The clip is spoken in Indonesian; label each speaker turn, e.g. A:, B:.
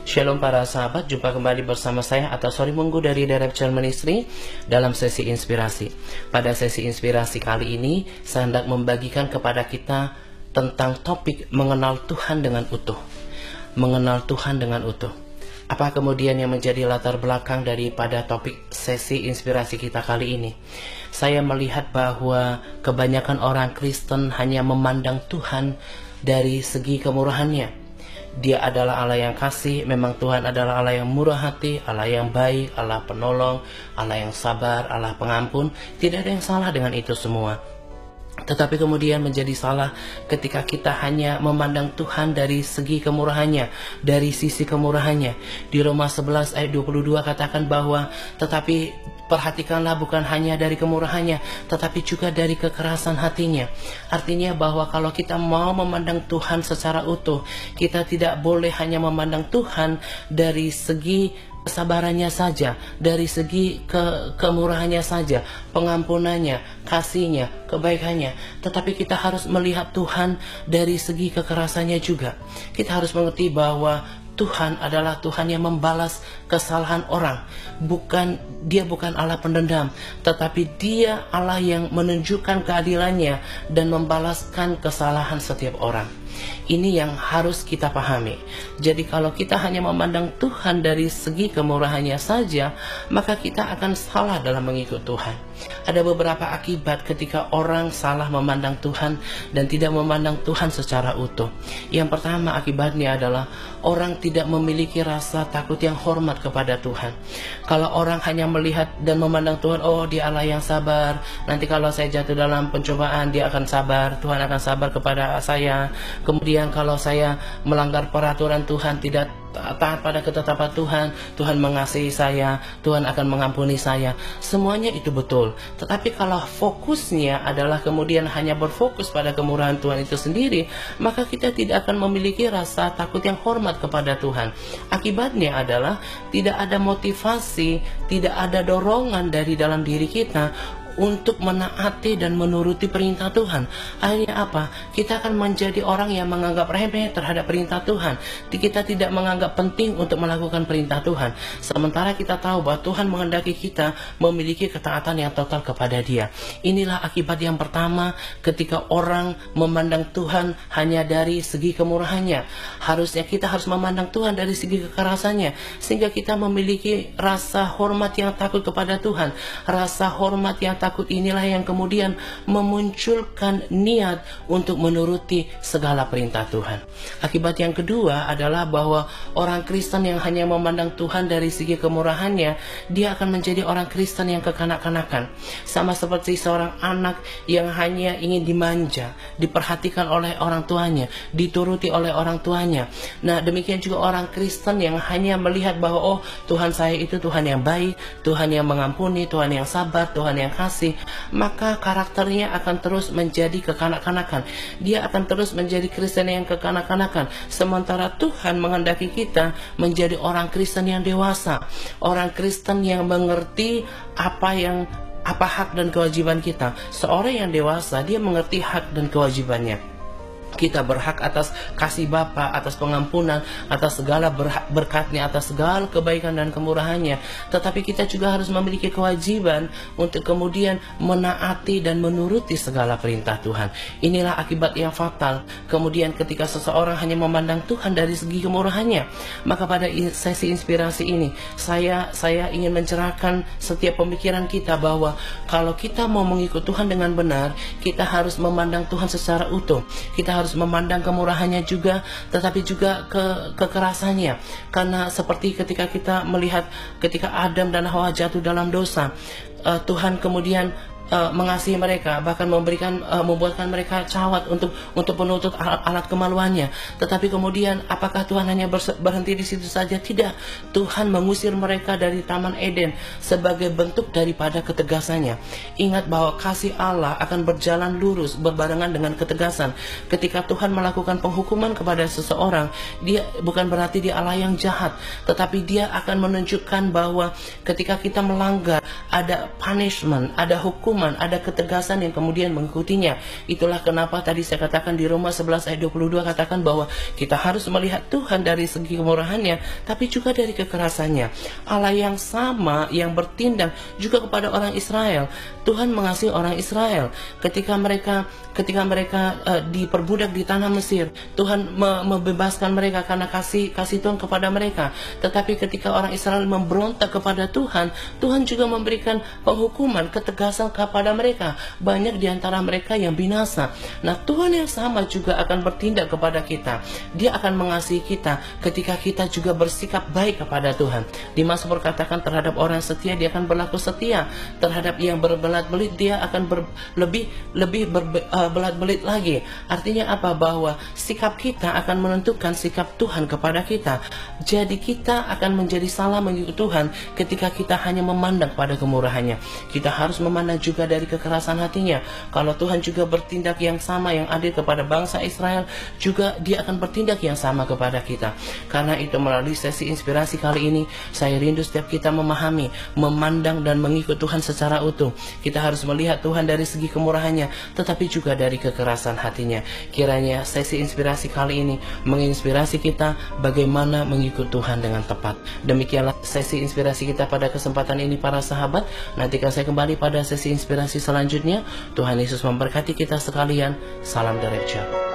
A: Shalom para sahabat, jumpa kembali bersama saya Atta Sorimunggu dari Direction Ministry dalam sesi inspirasi. Pada sesi inspirasi kali ini, saya hendak membagikan kepada kita tentang topik mengenal Tuhan dengan utuh. Mengenal Tuhan dengan utuh. Apa kemudian yang menjadi latar belakang daripada topik sesi inspirasi kita kali ini? Saya melihat bahwa kebanyakan orang Kristen hanya memandang Tuhan dari segi kemurahannya. Dia adalah Allah yang kasih, memang Tuhan adalah Allah yang murah hati, Allah yang baik, Allah penolong, Allah yang sabar, Allah pengampun. Tidak ada yang salah dengan itu semua. Tetapi kemudian menjadi salah ketika kita hanya memandang Tuhan dari segi kemurahannya, dari sisi kemurahannya. Di Roma 11 ayat 22 katakan bahwa tetapi perhatikanlah bukan hanya dari kemurahannya, tetapi juga dari kekerasan hatinya. Artinya bahwa kalau kita mau memandang Tuhan secara utuh, kita tidak boleh hanya memandang Tuhan dari segi kesabarannya saja, dari segi kemurahannya saja, pengampunannya, kasihnya, kebaikannya. Tetapi kita harus melihat Tuhan dari segi kekerasannya juga. Kita harus mengerti bahwa Tuhan adalah Tuhan yang membalas kesalahan orang. Dia bukan Allah pendendam, tetapi Dia Allah yang menunjukkan keadilannya dan membalaskan kesalahan setiap orang. Ini yang harus kita pahami. Jadi kalau kita hanya memandang Tuhan dari segi kemurahannya saja, maka kita akan salah dalam mengikut Tuhan. Ada beberapa akibat ketika orang salah memandang Tuhan dan tidak memandang Tuhan secara utuh. Yang pertama akibatnya adalah orang tidak memiliki rasa takut yang hormat kepada Tuhan. Kalau orang hanya melihat dan memandang Tuhan, oh Dia Allah yang sabar, nanti kalau saya jatuh dalam pencobaan Dia akan sabar, Tuhan akan sabar kepada saya. Kemudian kalau saya melanggar peraturan Tuhan, tidak taat pada ketetapan Tuhan, Tuhan mengasihi saya, Tuhan akan mengampuni saya. Semuanya itu betul. Tetapi kalau fokusnya adalah kemudian hanya berfokus pada kemurahan Tuhan itu sendiri, maka kita tidak akan memiliki rasa takut yang hormat kepada Tuhan. Akibatnya adalah tidak ada motivasi, tidak ada dorongan dari dalam diri kita untuk menaati dan menuruti perintah Tuhan. Akhirnya apa? Kita akan menjadi orang yang menganggap remeh terhadap perintah Tuhan. Kita tidak menganggap penting untuk melakukan perintah Tuhan. Sementara kita tahu bahwa Tuhan menghendaki kita memiliki ketaatan yang total kepada Dia. Inilah akibat yang pertama ketika orang memandang Tuhan hanya dari segi kemurahannya. Harusnya kita harus memandang Tuhan dari segi kekerasannya, sehingga kita memiliki rasa hormat yang takut kepada Tuhan. Rasa hormat yang takut inilah yang kemudian memunculkan niat untuk menuruti segala perintah Tuhan. Akibat yang kedua adalah bahwa orang Kristen yang hanya memandang Tuhan dari segi kemurahannya, dia akan menjadi orang Kristen yang kekanak-kanakan. Sama seperti seorang anak yang hanya ingin dimanja, diperhatikan oleh orang tuanya, dituruti oleh orang tuanya. Nah, demikian juga orang Kristen yang hanya melihat bahwa oh, Tuhan saya itu Tuhan yang baik, Tuhan yang mengampuni, Tuhan yang sabar, Tuhan yang kasih, maka karakternya akan terus menjadi kekanak-kanakan. Dia akan terus menjadi Kristen yang kekanak-kanakan. Sementara Tuhan menghendaki kita menjadi orang Kristen yang dewasa, orang Kristen yang mengerti apa hak dan kewajiban kita. Seorang yang dewasa, dia mengerti hak dan kewajibannya. Kita berhak atas kasih Bapa, atas pengampunan, atas segala berkatnya, atas segala kebaikan dan kemurahannya. Tetapi kita juga harus memiliki kewajiban untuk kemudian menaati dan menuruti segala perintah Tuhan. Inilah akibat yang fatal. Kemudian ketika seseorang hanya memandang Tuhan dari segi kemurahannya, maka pada sesi inspirasi ini saya ingin mencerahkan setiap pemikiran kita bahwa kalau kita mau mengikut Tuhan dengan benar, kita harus memandang Tuhan secara utuh. Kita harus memandang kemurahannya juga, tetapi juga kekerasannya. Karena seperti ketika kita melihat ketika Adam dan Hawa jatuh dalam dosa, Tuhan kemudian mengasihi mereka, bahkan membuatkan mereka cawat untuk menuntut alat kemaluannya. Tetapi kemudian apakah Tuhan hanya berhenti di situ saja? Tidak. Tuhan mengusir mereka dari Taman Eden sebagai bentuk daripada ketegasannya. Ingat bahwa kasih Allah akan berjalan lurus berbarengan dengan ketegasan. Ketika Tuhan melakukan penghukuman kepada seseorang, Dia bukan berarti Dia Allah yang jahat, tetapi Dia akan menunjukkan bahwa ketika kita melanggar, ada punishment, ada hukum penghukuman, ada ketegasan yang kemudian mengikutinya. Itulah kenapa tadi saya katakan di Roma 11 ayat 22 katakan bahwa kita harus melihat Tuhan dari segi kemurahannya, tapi juga dari kekerasannya. Allah yang sama yang bertindak juga kepada orang Israel. Tuhan mengasihi orang Israel ketika mereka diperbudak di tanah Mesir. Tuhan membebaskan mereka karena kasih Tuhan kepada mereka. Tetapi ketika orang Israel memberontak kepada Tuhan, Tuhan juga memberikan penghukuman, ketegasan kepada mereka. Banyak di antara mereka yang binasa. Nah, Tuhan yang sama juga akan bertindak kepada kita. Dia akan mengasihi kita ketika kita juga bersikap baik kepada Tuhan. Di Mazmur katakan terhadap orang setia dia akan berlaku setia. Terhadap yang berbelat-belit dia akan lebih berbelat-belit lagi. Artinya apa? Bahwa sikap kita akan menentukan sikap Tuhan kepada kita. Jadi kita akan menjadi salah mengikut Tuhan ketika kita hanya memandang pada kemurahannya. Kita harus memandang juga dari kekerasan hatinya. Kalau Tuhan juga bertindak yang sama, yang adil kepada bangsa Israel, juga dia akan bertindak yang sama kepada kita. Karena itu melalui sesi inspirasi kali ini, saya rindu setiap kita memahami, memandang dan mengikut Tuhan secara utuh. Kita harus melihat Tuhan dari segi kemurahannya, tetapi juga dari kekerasan hatinya. Kiranya sesi inspirasi kali ini menginspirasi kita bagaimana mengikut Tuhan dengan tepat. Demikianlah sesi inspirasi kita pada kesempatan ini para sahabat. Nantikan saya kembali pada sesi inspirasi selanjutnya. Tuhan Yesus memberkati kita sekalian. Salam Direct Church.